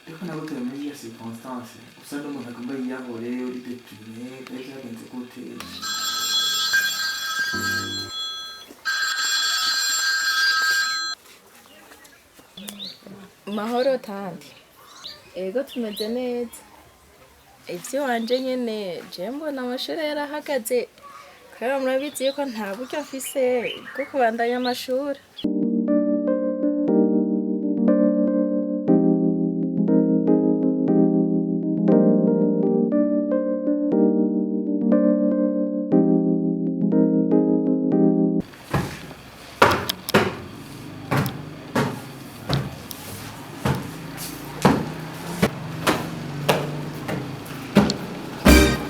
ariko nabo muri iyo circonstance usanga umuntu agomba yiyahore uri deprime byari byagenze gute? Mahoro tandi. Ego tumeze neza. Ivyo wanje nyene je mbona amashuri yarahagaze kubera murabizi yuko nta buryo mfise bwo kubandanya amashuri.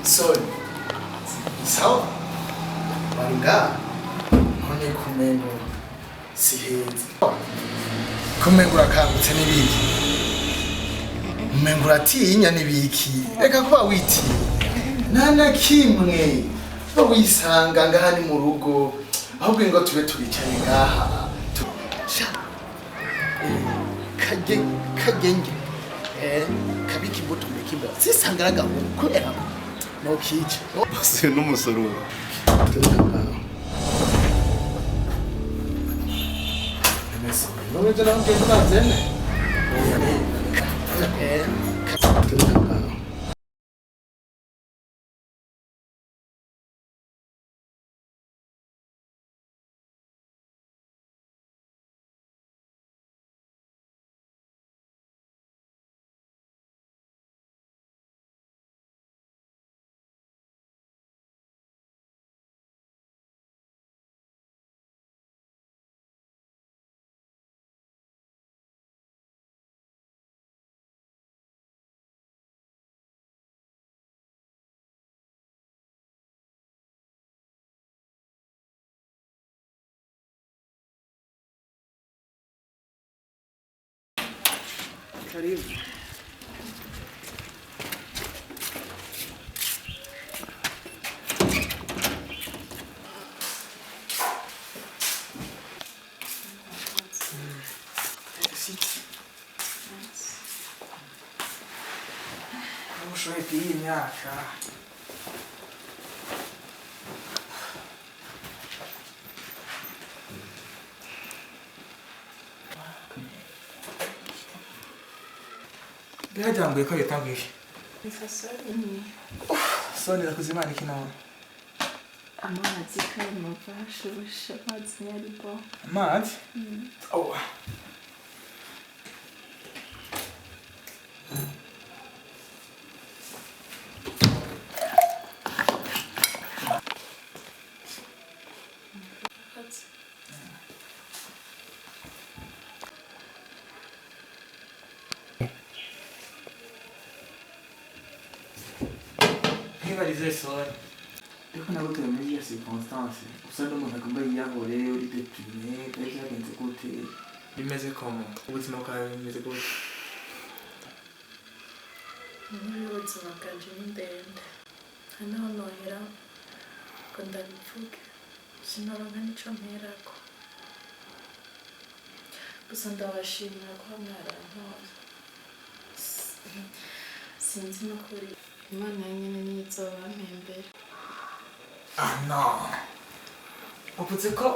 Sorry. Sawa. Wanga. None kumengo sihezi. Kumengo rakangutse nibiki. Kumengo ratinya nibiki. Reka kuba witi. Nana kimwe. Bo wisanga ngahani mu rugo. Ahubwo ngo tube turicaye ngaha. Kagenge. Kabiki boto mekimba. Sisangaraga kubera no kici. Se n'umusoro. No me tena que fazene. Karibu. Ushoboye iyi myaka byatanguye ko bitanguye soni nakuzimana iki nawe Amazi kayumva ashushe amazi nyaribo. amazi oh Rivalize sora. Ariko nabo muri iyo circonstance usanga umuntu agomba yiyahore uri deprime byari byagenze gute? Bimeze komo ubuzima bwawe bimeze gute? Ubuzima bwanje ni ndende. Hano nohera ko ndabivuge. Sinoronka nico mperako. Gusa ndabashimira ko mwarantoye. Sinzi n'ukuri Imana nyene nizobampembera. Ah no. Uvuze ko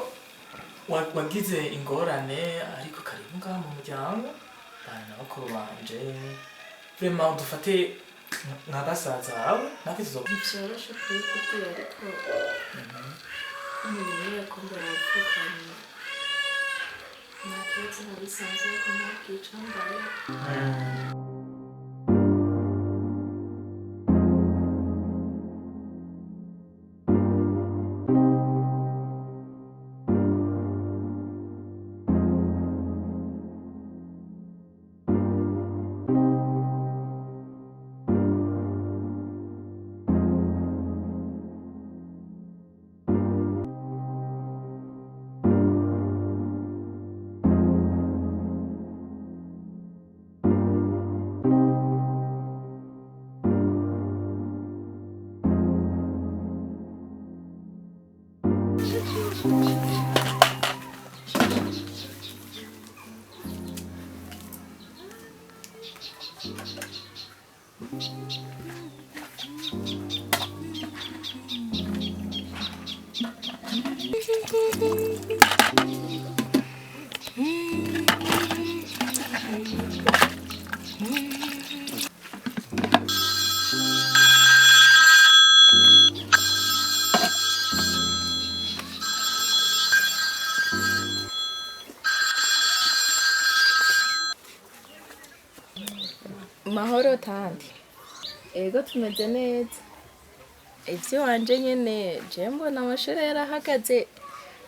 wagize ingorane ariko karibu ngaha mu muryango bana n'abakuru banje vraiment udufate nka basaza bawe natwe Ntivyoroshe kubikubwira ariko umuntu ko ndaravukanye nta kibazo nabisanze ko ntabwica mbaye. Mahoro tandi. Ego tumeze neza. Ivyo wanje nyene je mbona amashure yarahagaze.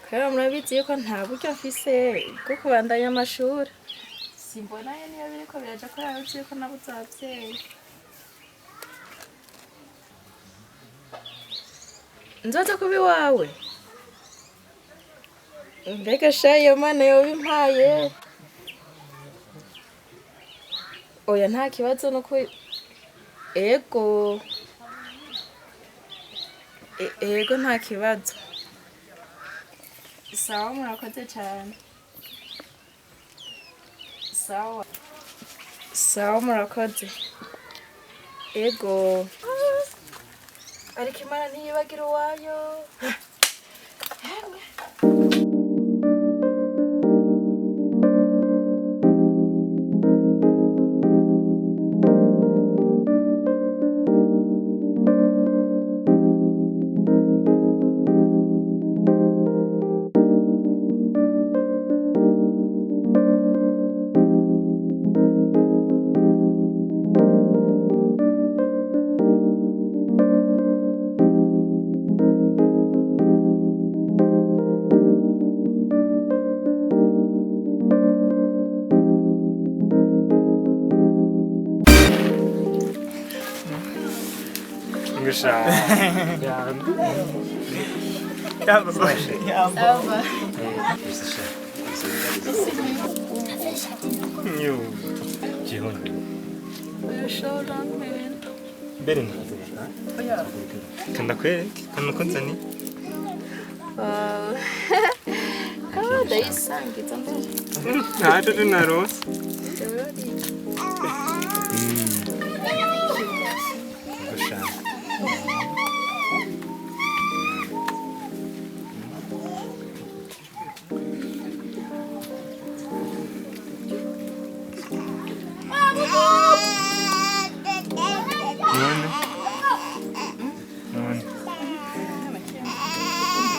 Kubera murabizi yuko nta buryo mfise bwo kubandanya amashuri. Simbona niyo biriko biraja ko yaruzi yuko nabuze abavyeyi. Nzoza kuba iwawe. Mbega sha iyo mana yoba impaye. Oya nta kibazo nuko ego ego nta kibazo. Sawa murakoze cyane. Sawa murakoze. Ego ariko imana ntiyibagira uwayo. Gusha. Sawa. Yo. Jihon. Urashobora Mbere ntazi. oya. Kanda kwereke kano konzani. Ndayisangiza mbere. Ntaje tunarose. Gusha. None.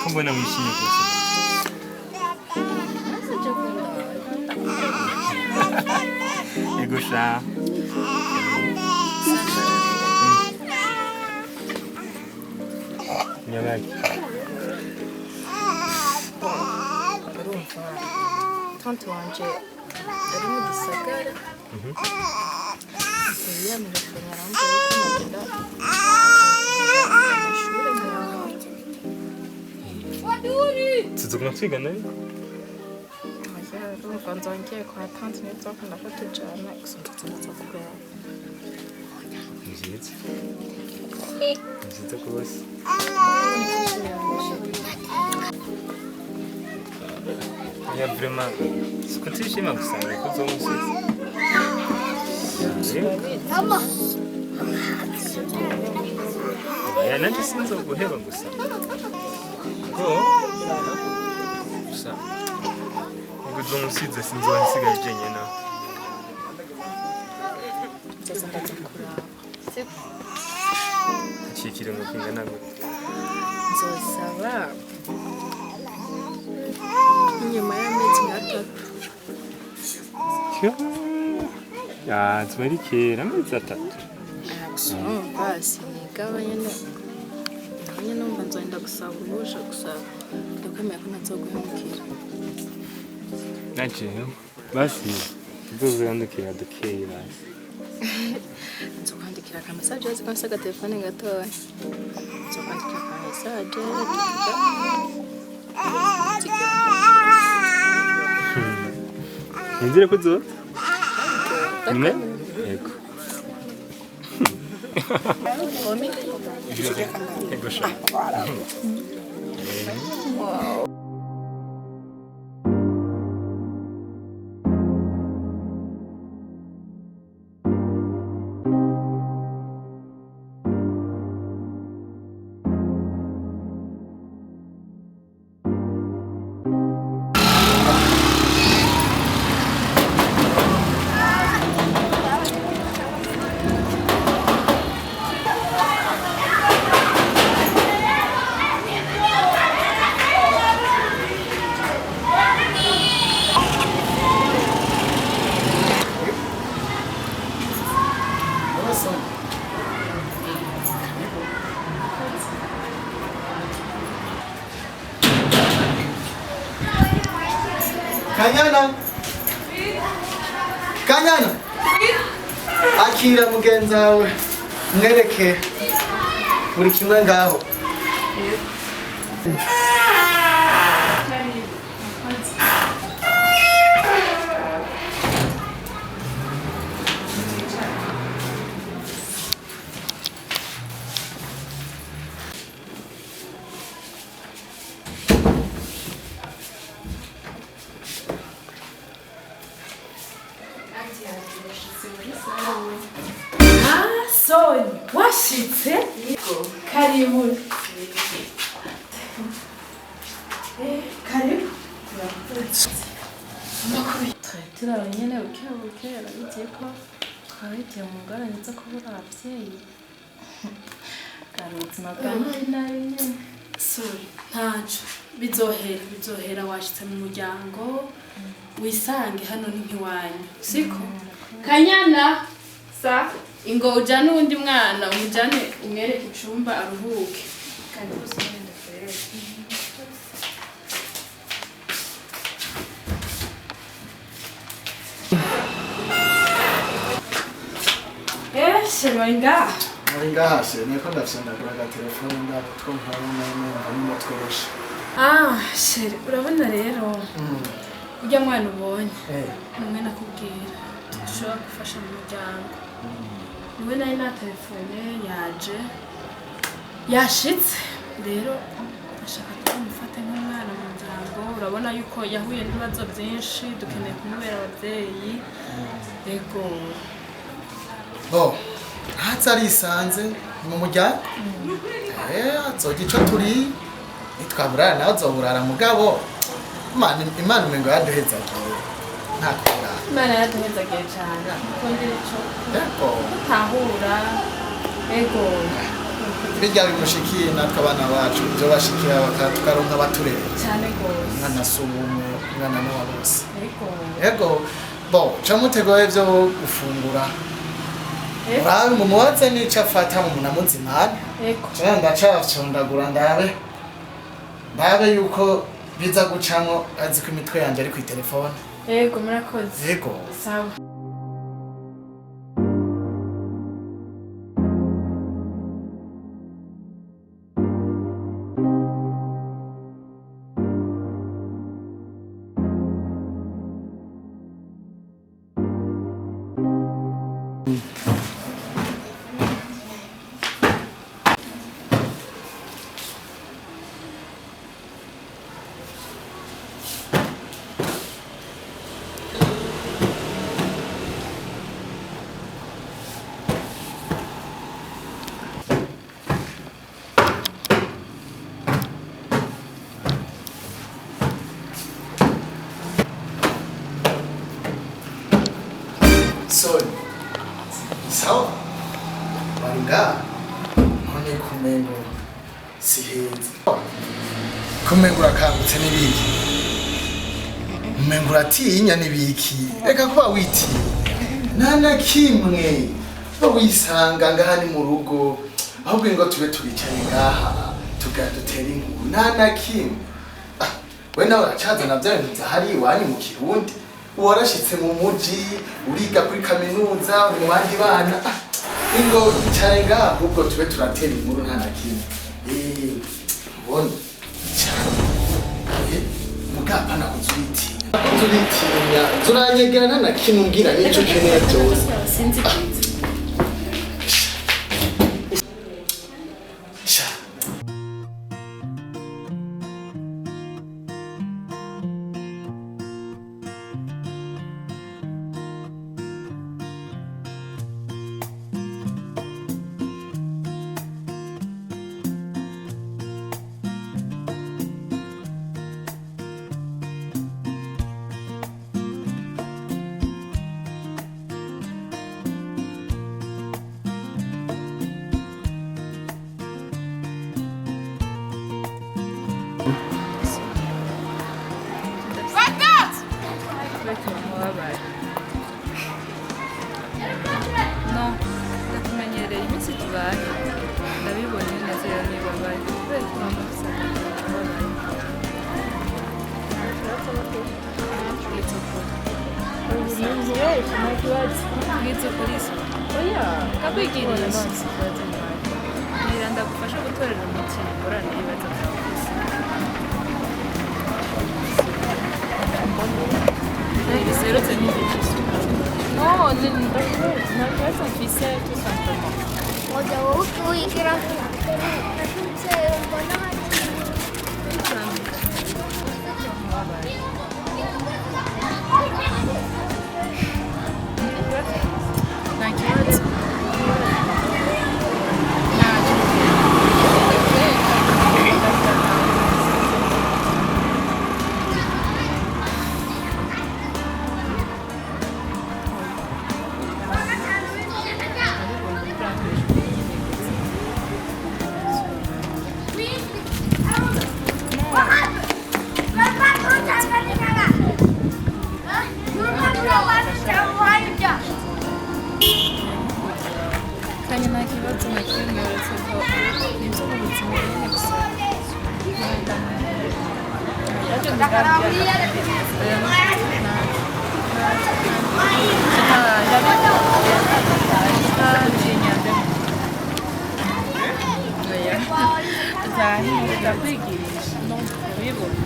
Ko mbona wishimye rwose. Gusha. Nyabaki. Tante wanje ari mu gisagara. Yiyamije arambuye ko nagenda amashuri Tuzoguma twigana rero. urumva nzongeye kwa tante nizokunda ko tujana gusa tuzaza kureba. Ni byiza. Ni byiza rwose. Ya vraiment siko twishima gusa ko uzomusize. Ya nanjye sinzoguheba gusa. Ko gusa ubwo uzomusize sinzobasiga jenyine. Nzoza ndaza kuraba. Ikikire ngo kingana gute. Nzosaba nyuma y'amezi atatu. Ya tubari kera amezi 3. Urumva sinigaba nyene nawe numva nzogenda gusaba uruhusha gusa ndakwemera ko ntazoguhemukira. Naje basi tuzozandukira dukeye basi. Nzokwandikira ka message yazi konsa ga telefone gatoya. Nzokwandikira ka message Nizere ko uzoza. Nyine? Yego. Omi. Yego sha. Kanyana. Kanyana. Akira mugenzi wawe. Mwereke buri kimwe ngaho. Soni, washitse? Karibu. Karibu. Amakuru. Turaba nyene buke arabigiye ko twabitiye mu ngorane zo kubura abavyeyi. Kandi ubuzima bwawe nabi nyene. Sorry, ntaco. Bizohera washitse mu muryango. Wisange hano ni nkiwanyu. Siko? Kanyana. Sa. Ingo ujane uwundi mwana umujane umwereke icumba aruhuke. Kandi usende kwere. Shemenga. Ngaha se niko ndafisenda kuri telefone ndako twumva n'umutworoshi. Shere, urabona rero. Ujya mwana ubonye. Numwe nakubwira. Dushobora gufasha mu muryango. Niwe nari na telefone yaje. Yashitse. Rero ashaka kumufata nk'umwana mu muryango. Urabona yuko yahuye n'ibibazo byinshi, dukeneye kumubera abavyeyi. Ego. Hatsi arisanze mu muryango. Azoga ico turi nitwaburara nawe azoburara mugabo Imana umengo yaduhezagiye nta kubura. Imana yaduhezagiye cyane ukongera ico utahura. Ego Birya bimushikiye natwe abana bacu ibyo bashikira tukaronka abaturere cyane gose. Mwana subumwe mwana n'uwa bose. Ego ca mutegoye vyo gufungura. Urabe mumubaze n'ico afata mu munamuzimana. Cyane ndacafyondagura ndabe yuko biza gucamwo azi ko imitwe yanje ari ku telefone. Ego murakoze. Ego. Sawa. Sawa. Baringa. None kumengo siheza. Kumengo urakangutse n'ibiki. Kumengo uratinya n'ibiki. Reka kuba witinya. Nta na kimwe. Wisanga ngaha ni mu rugo. Ahubwo ngo tube turicaye ngaha tugadutera inkuru. Nta na kimwe. We nawe uracaza navyo bintu hari iwanyu mu Kirundi. Warashitse mu muji uriga kuri kaminuza uri mu bandi bana ingo cyane ngaha ahubwo tube turatera inkuru nta na kimwe. Ubona cyane mugapana kuzuritinya turanyegera nta na kimwe umbwira n'icyo ukeneye byose. Sinzi byiza. Nibeshe nta kibazo. Bwize kuri so. Oya, Kabigirira. ikibazo nawe. Ngira ndagufasha gutorera umuti ngorane ibibazo byawe. Biserutse n'ibyo. No, nta kibazo mfise tout simplement. Oye, vos que era Nta kibazo. Kandi nta kibazo na kimwe uretse ko nibyo mu buzima nyine gusa Ndakwigisha. ubibona.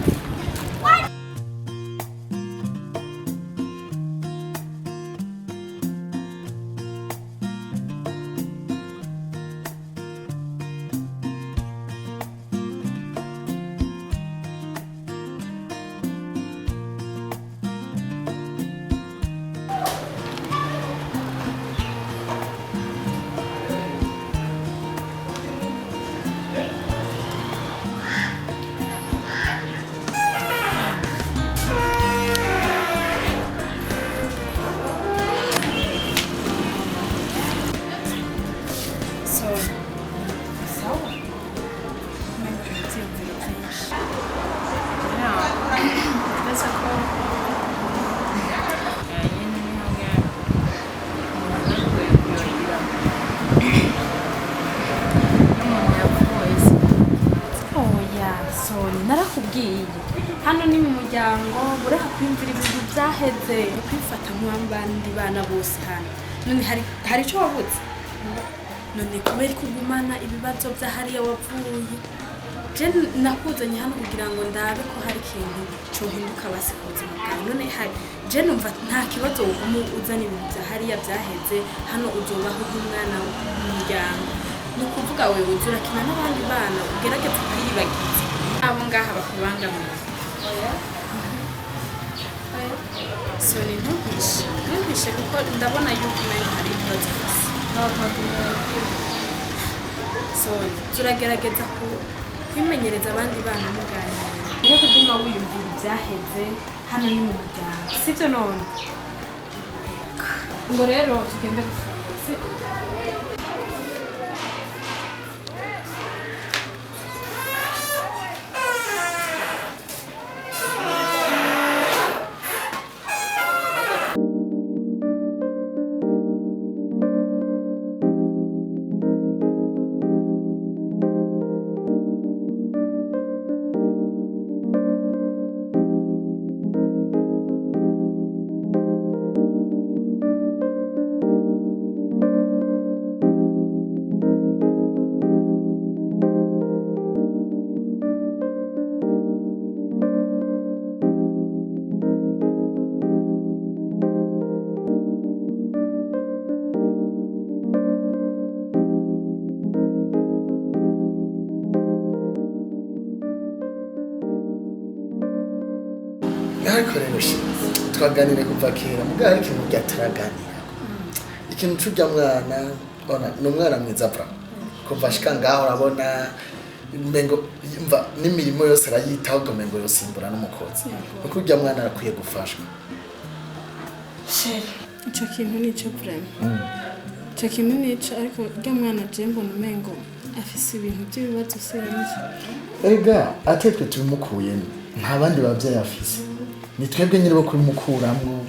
narakubwiye hano ni mu muryango ureka kwimvira ibintu byaheze kwifata nk'abandi bana bose hano none hari icyo wabutse none kubera kugumana ibibazo bya hariya wavuye je nakuzanye hano kugira ngo ndabe ko hari ikintu cyo hinduka basi ku buzima bwawe none je numva nta kibazo uzana ibintu bya hariya byaheze hano uzobaho nk'umwana w'umuryango ni ukuvuga wewe uzurakina n'abandi bana ugerageza kwiyibagiza abo ngaha bakubangamiye so ni ntumpishe kuko ndabona yuko nayo hari ibibazo gusa so turagerageza kwimenyereza abandi bana muganira no kuguma wiyumvira ibyaheze hano ni mu muryango sibyo none ngo rero tugende ariko rero twaganire kuva kera mugabo ariko ikintu byataraganira ikintu cy'ujya mwana ona ni umwana mwiza bra kuva ashika ngaho urabona mbengo mva n'imirimo yose arayitaho gomengo yosimbura n'umukozi kuko ujya mwana arakwiye gufashwa icyo kintu ni cyo problem icyo kintu ni cyo ariko ujya mwana jembo numengo afise ibintu by'ibibazo senze ega atetwe tubimukuyemo nta bandi babyeyi afise ni twebwe nyine bo kubimukuramo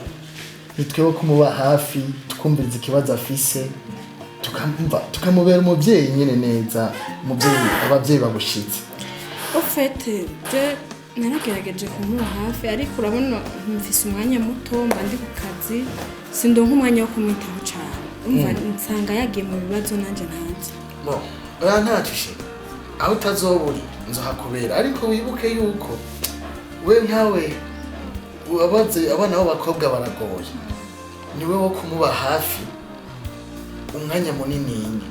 ni twebwe kumuba hafi tukumviriza ikibazo afise tukamubera umubyeyi nyine neza umubyeyi ababyeyi bagushitse ufete naragerageje kumuba hafi ariko urabona mfise umwanya muto mba ndi ku kazi sindonka umwanya wo kumwitaho cane umva nsanga yagiye mu bibazo nanje ntazi bo oya ntacishe aho utazoburi nzohakubera ariko wibuke yuko we nkawe ubabaze abana b'abakobwa baragoye niwe wo kumuba hafi umwanya munini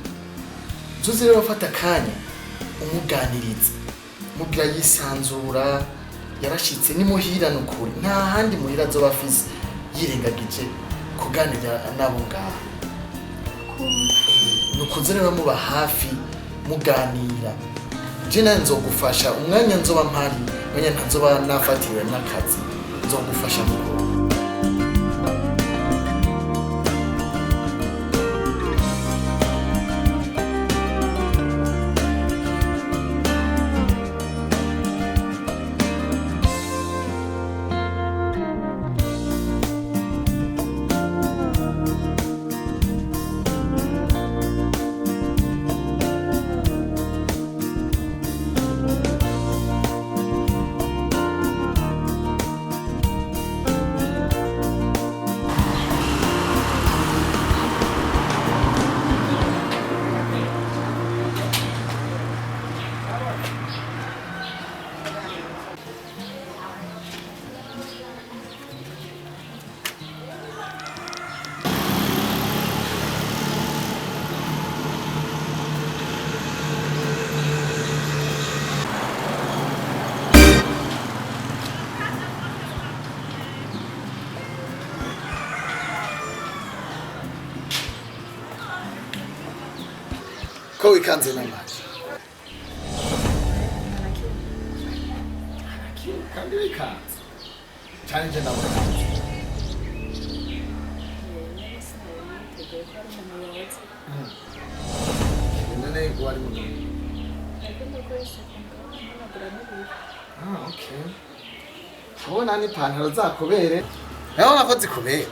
uzoze rero ufata akanya umuganiriza mubwira yisanzura yarashitse ni muhira n'ukuri nta handi muhira azoba afise yirengagije kuganira nabo ngaha nukuze rero muba hafi muganira je nawe nzogufasha umwanya nzoba mpari umwanya ntazoba nafatiwe n'akazi nzogufasha mukuru ko wikanze n'amazi kandi wikanze cyane je ndabona none wari mu okay ubona ni pantaro zakubere urabona ko zikubera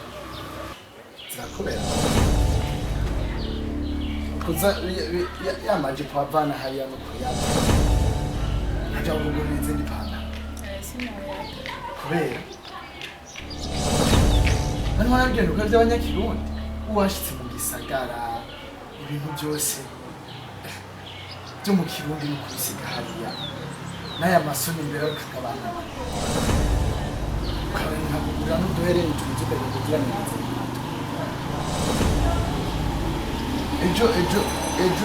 zirakubera kuza yamajipo avana hariya no kuyata nkaja kugura izindi pantaro kubera bari baragenda uko vy'abanyakirundi uwashitse mu gisagara ibintu byose byo mu kirundi no kubisiga hariya n'aya masoni imbere bakagabana ukabona kugura n'uduhereni tuzi kugira neza ejo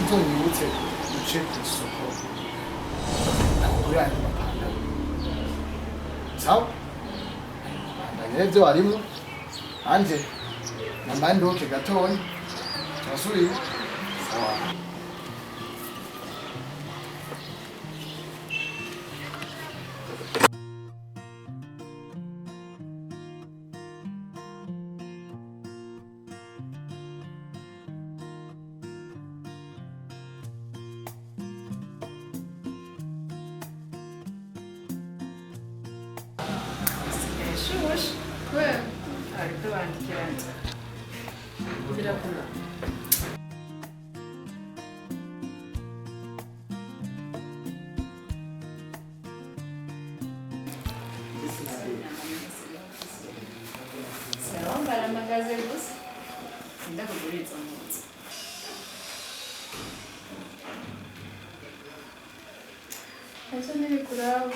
uzonyibutse uce ku isoko nakugura andi mapantaro sawa ndagire ibyo warimo anje nambaye ndoke gatoya turasubira sawa Eso me he curado.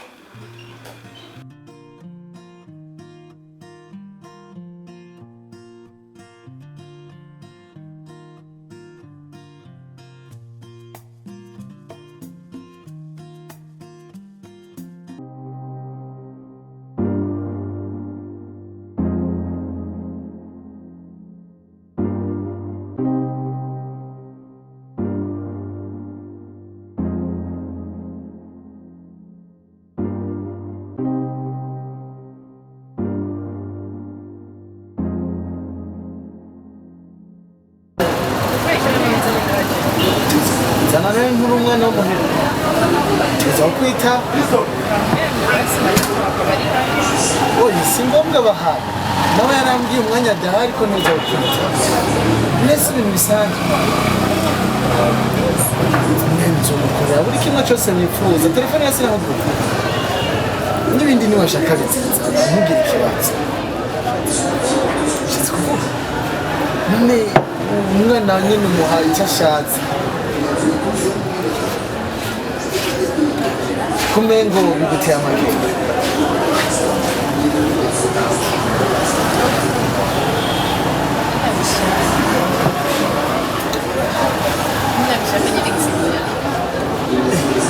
Zanare nkuru umwana w'umuhera tuza kwita oyi si ngombwa bahaye nawe yarambwiye umwanya adahari ariko ntuza kwita nese ibintu bisanzwe nzo mukorera buri kimwe cyose nifuza telefone yasi namuguha n'ibindi niwashaka biziza ntugire ikibazo ushatse kuvuga none umwana nyine umuhaye icyo ashatse kumengo biguteye amakenga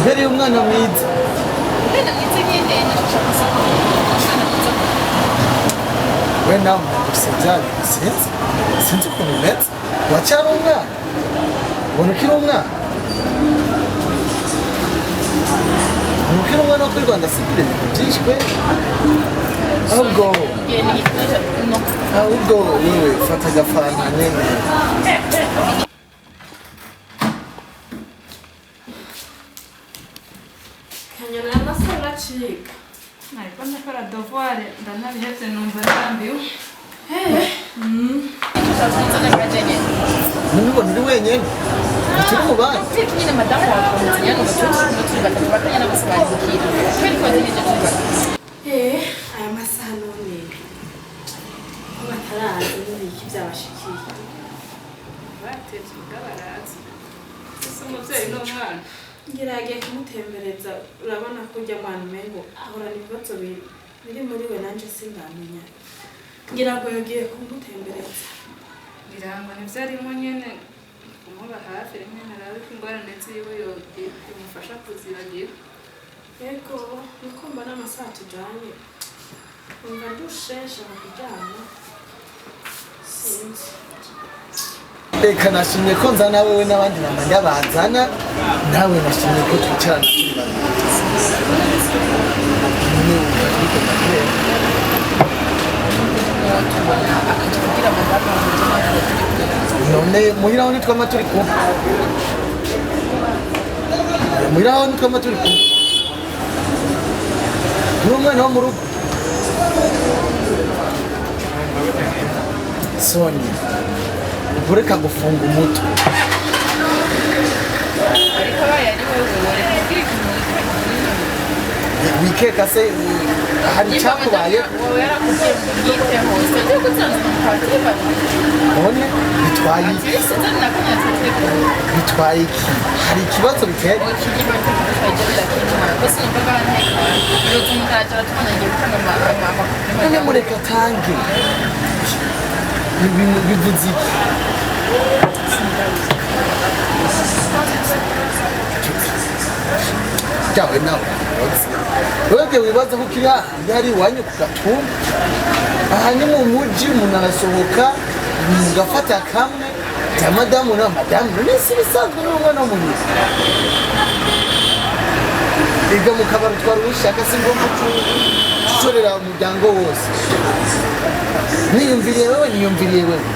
mbere y'umwana mwiza we nawe gusa byari sinzi ukuntu umeze wacyari umwana ubona ukiri umwana umukino umwana wo kuri Rwanda sipire byinshi kwe ahubwo wewe fata agafanta nyene kanyana y'amasara acika Ntabwo ndakora devoir ndanabihevye numva ndambiwe. nubona uri wenyene turi mu bana Nyine madamu wakunze nyine turi batatu bakanya n'abasabikira. Kweli kwa nini tuba? aya masaha none ko batarazi n'iki byabashikiye Batetse mugabarazi. Sisi umuvyeyi n'umwana. ngiragiye kumutembereza urabona ko ujya mwana umengo ahorana ibibazo biri muri we nanje sindamenya ngira ngo yagiye kumutembereza Birango ntivyarimo nyene kumuba hafi rimwe narabe ko ingorane ziwe yomufasha kuzibagira. yego nuko mbona amasaha tujanye umva dusheshe mu kuryama sinzi reka nashimye ko nzana wowe n'abandi bamanya bazana nawe nashimye ko twicarana turi none muhiraho nitwama turi kumwe muhiraho nitwama turi kumwe uri umwana wo mu rugo Sonia ureka gufunga umutwe Ariko abaye ari wewe wari wikeka se hari icyakubaye wowe yarakubwiye ngo yiteho sije gutsanzwe mu kwatire bari. none bitwaye iki Sije nakanyatse bitwaye iki hari ikibazo biteye none mureka atange bivuze iki byawe nawe webwe wibaza ko kiri hahandi hari iwanyu ku gatumba aha ni mu mujyi umuntu arasohoka mugafata kamwe bya madamu na madamu none si bisanzwe n'umwana w'umuntu biga mu kabari utwara ubishaka si ngombwa gucorera umuryango wose niyumviriye wewe niyumviriye wewe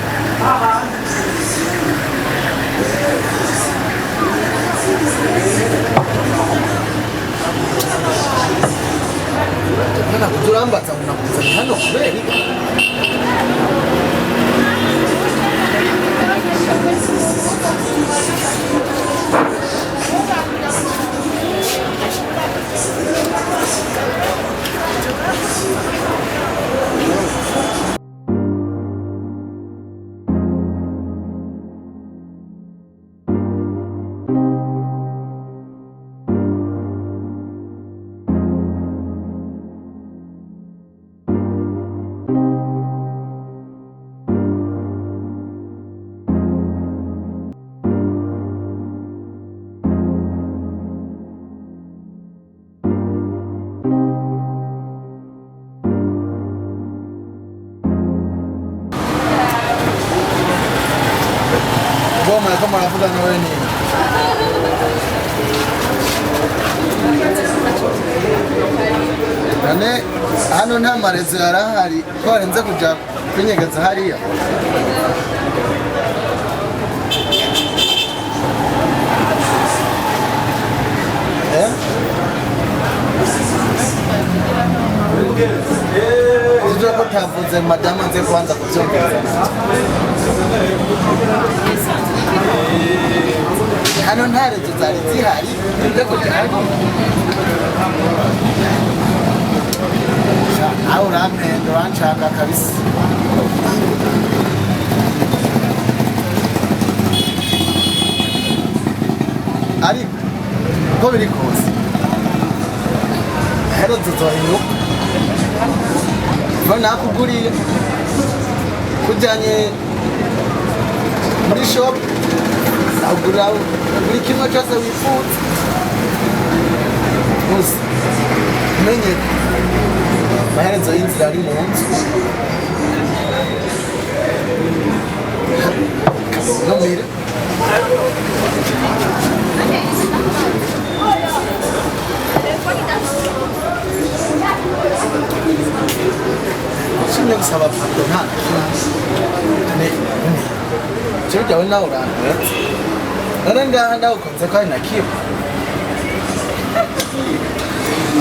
mwana kuturambaza munakuzana hano kubera iki Goma kama unavuga na wewe nini? Nane hano nta marezo yarahari ko warenze kuja kwinyegeza hariya. Ujya ko tavuze madama nze kwanza kubyongera. Hano nta rezo zari zihari nibyo kujya nawe urampenda uranshaka kabisa. Ariko uko biri kose rero tuzohinduka nakuguriye kujyanye muri shop nagura buri kimwe cyose wifuza gusa umenye amaherezo y'inzira ari mu nzu nomire 신경 써봐 봤더나 저기 올라오라 너는 가 한다고 검색하니 나 키워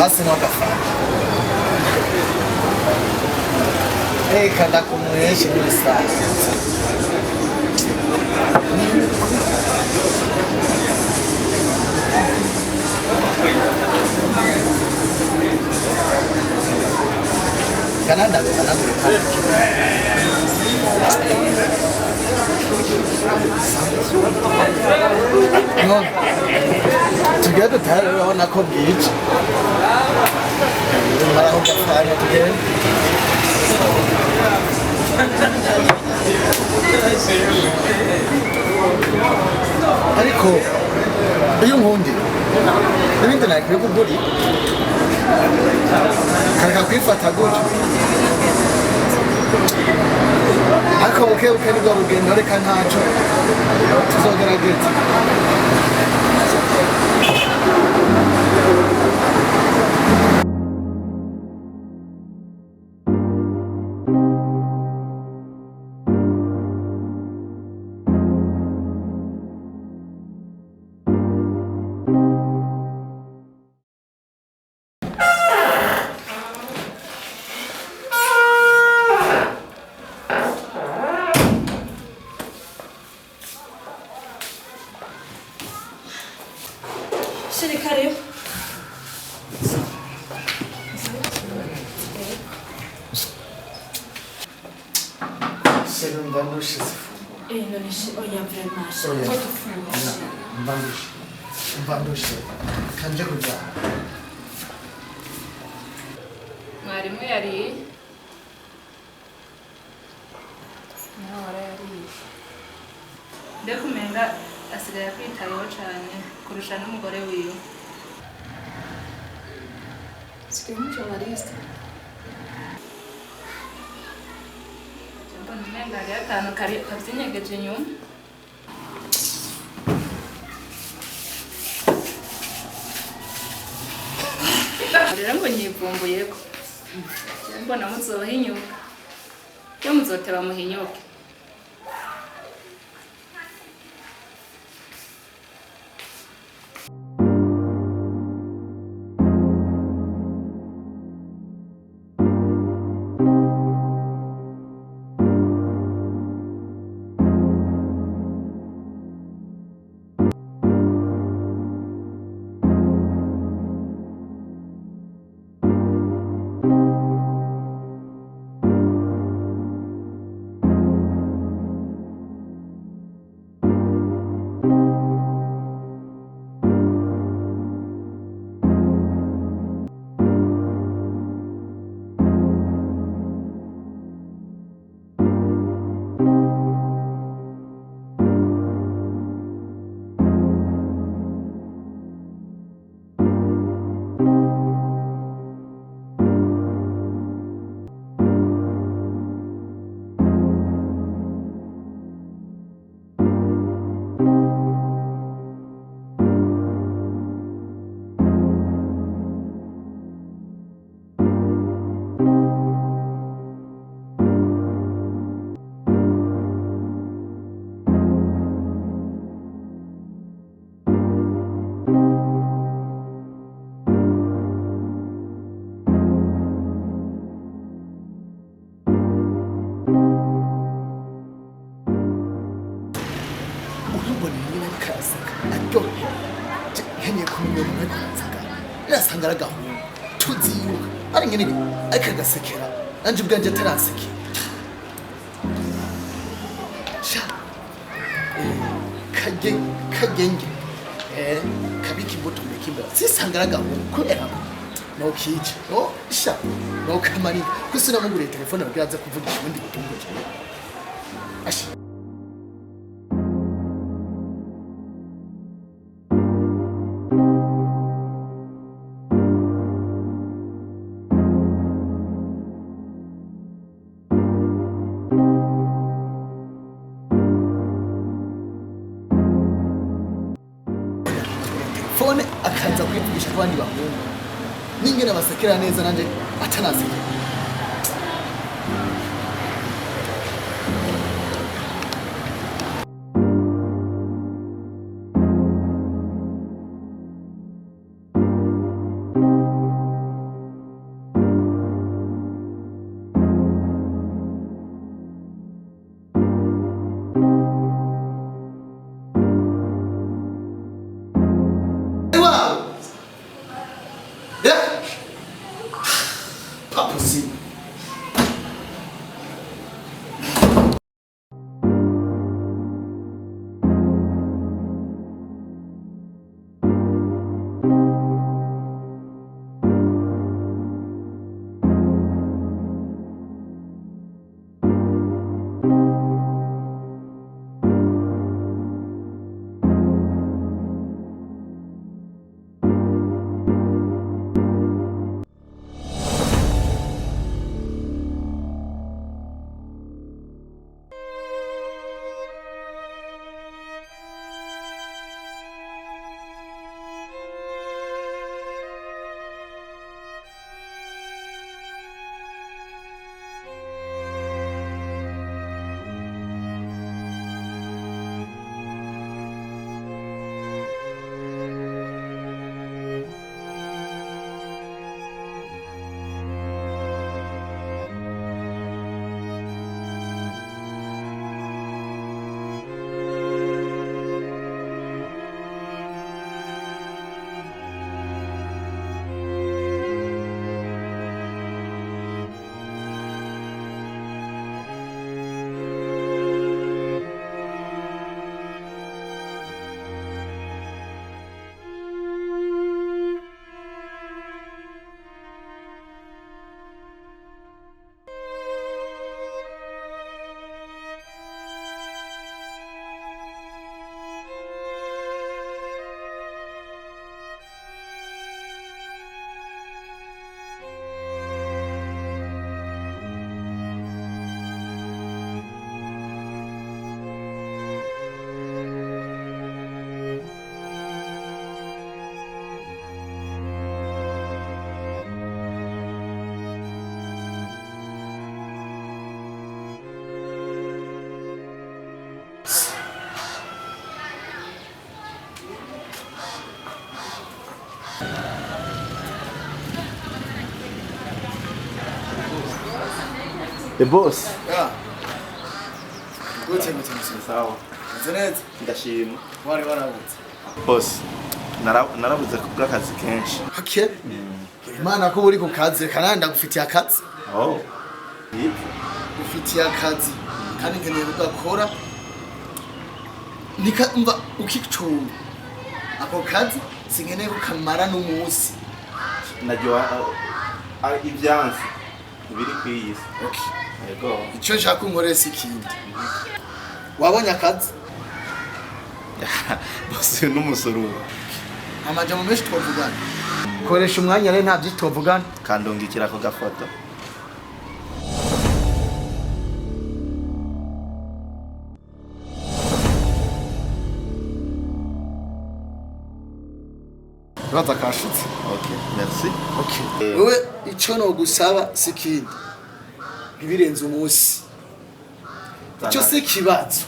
아스노가 에이 간다 공무에 신경 써 Kanada no together tell on a beach mara ho kafanya together ariko iyo nkundi ibindi nakwiye kuguri kareka kwifata gutyo ariko bukebuke nibwo rugendo reka ntacyo tuzogerageza Serikali Senin banduşası oya vraiment banduşu kanje kuja mwarimu yari ndekumenga asigaye kwitayeho cyane kurusha n'umugore wiwe sigaye umujournaliste mbona umenga hariho akantu kabyinyegeje inyuma rero ngo nyivumbuyeko mbona muzohinyuka iyo muzoteba muhinyuke nkeneye kumenya umuntu ari kunsaka nasanga ari agahungu tuziruka ari ngene akagasekera nanje ubwanje atarasekera sha kagenge kabiki imbuto mekimba sisangaraga kubera no kici no sha no kamari kusina mugure telefone bwaza kuvugisha ubundi butumbuke ashi telefone akaza kwivugisha abandi bahungu ningene basekera neza nanje atanasekera The boss. Yeah. Gute mutumisi. Sawa. Zeneze. Ndashima. Wari warabuze. Boss. Narabuze kubwa akazi kenshi. Okay. Imana ko uri ku kazi kandi ndagufitiye akazi. Oh. Yip. Ufitiye akazi kandi nkeneye ugakora. Nika umva ukicumba. Ako kazi sinkeneye kukamara n'umunsi. Najua ibyansi biri kwiyisi. Okay. Yego. Icyo nshaka unkorese ikindi. Wabonye akazi? Boss n'umusoro. Amajambo menshi twavugana. Koresha umwanya rero nta byituvugana. Kandungikira ko gafoto. Baza kashitse. Okay, merci. Okay. Wewe icyo no gusaba sikindi. Bibirenze umunsi. Icyo se kibazo.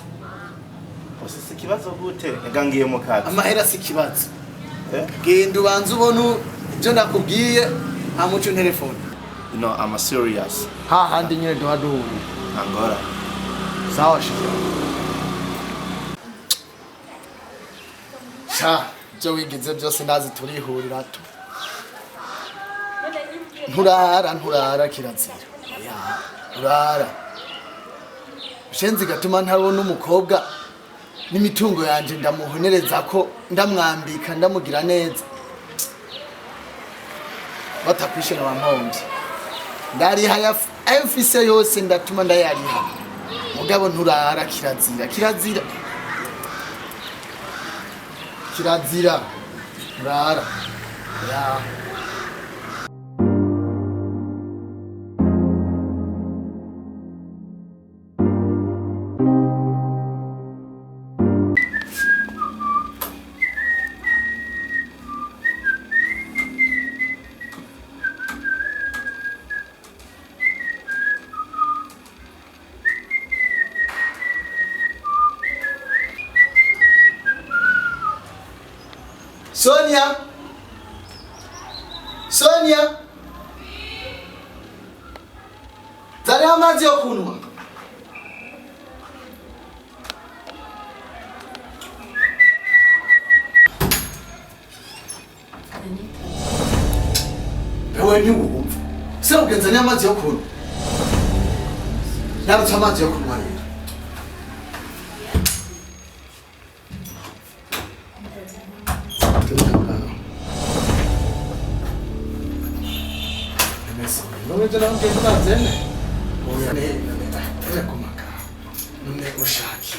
Boss se kibazo gute? Yagangiye mu kazi. Amahera si kibazo. Genda ubanze ubona ibyo nakubwiye nta muco telefone. No, I'm serious. Ha handi nyine duhaduhura. Angora. Sawa shika. Sha, byo wigize byose ndazi turihurira tu. nturara kirazira ya urara ushenzi gatuma ntabona umukobwa n'imitungo yanje ndamuhonereza ko ndamwambika ndamugira neza batakwishira bampomvye ndariha ya mfise yose ndatuma ndayariha mugabo nturara kirazira nturara ya Sonia zari amazi yo kunywa ewe ntiwumva se ugenzanye amazi yo kunywa narutse amazi yo kunywa rero Nome je não tenho prazer, né? Olha, né? Olha como a cara. Não é o chá aqui.